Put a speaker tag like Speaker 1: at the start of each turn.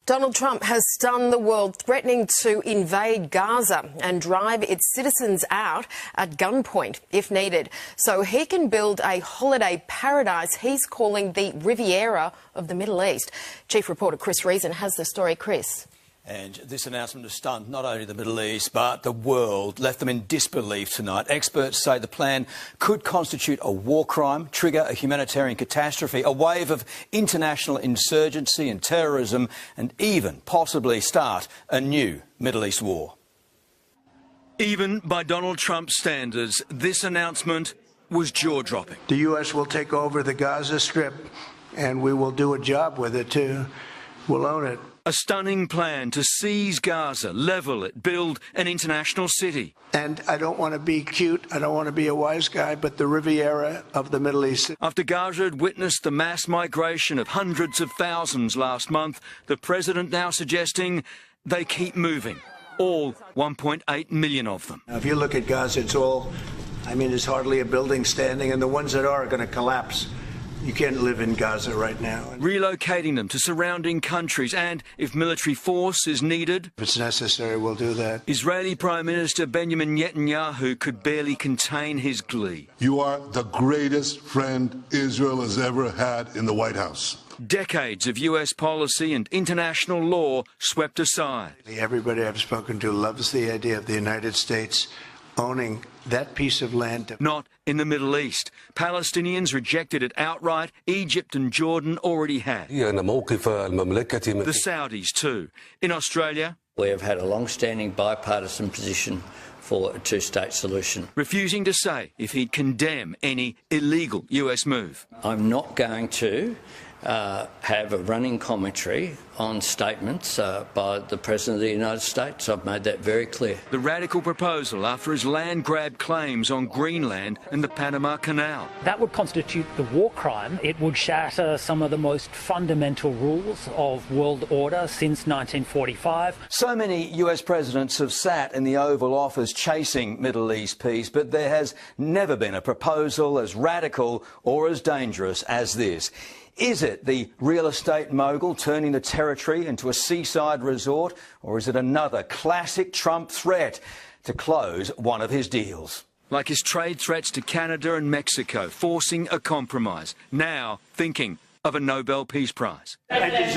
Speaker 1: Donald Trump has stunned the world, threatening to invade Gaza and drive its citizens out at gunpoint if needed, so he can build a holiday paradise he's calling the Riviera of the Middle East. Chief reporter Chris Reason has the story. Chris.
Speaker 2: And this announcement has stunned not only the Middle East but the world, left them in disbelief tonight. Experts say the plan could constitute a war crime, trigger a humanitarian catastrophe, a wave of international insurgency and terrorism, and even possibly start a new Middle East war. Even by Donald Trump's standards, this announcement was jaw-dropping.
Speaker 3: The U.S. will take over the Gaza Strip, and we will do a job with it too. We'll own it.
Speaker 2: A stunning plan to seize Gaza, level it, build an international city.
Speaker 3: And I don't want to be cute, I don't want to be a wise guy, but the Riviera of the Middle East.
Speaker 2: After Gaza had witnessed the mass migration of hundreds of thousands last month, the president now suggesting they keep moving. All 1.8 million of them.
Speaker 3: Now, if you look at Gaza, there's hardly a building standing, and the ones that are going to collapse. You can't live in Gaza right now.
Speaker 2: Relocating them to surrounding countries, and if military force is needed,
Speaker 3: if it's necessary, we'll do that.
Speaker 2: Israeli Prime Minister Benjamin Netanyahu could barely contain his glee.
Speaker 4: You are the greatest friend Israel has ever had in the White House.
Speaker 2: Decades of US policy and international law swept aside.
Speaker 3: Everybody I've spoken to loves the idea of the United States owning that piece of land.
Speaker 2: Not in the Middle East. Palestinians rejected it outright. Egypt and Jordan already had. The Saudis too. In Australia,
Speaker 5: we have had a long-standing bipartisan position for a two-state solution.
Speaker 2: Refusing to say if he'd condemn any illegal US move.
Speaker 5: I'm not going to have a running commentary on statements by the President of the United States. I've made that very clear.
Speaker 2: The radical proposal after his land grab claims on Greenland and the Panama Canal.
Speaker 6: That would constitute the war crime. It would shatter some of the most fundamental rules of world order since 1945.
Speaker 2: So many US presidents have sat in the Oval Office chasing Middle East peace, but there has never been a proposal as radical or as dangerous as this. Is it the real estate mogul turning the territory into a seaside resort, or is it another classic Trump threat to close one of his deals? Like his trade threats to Canada and Mexico, forcing a compromise, now thinking of a Nobel Peace Prize.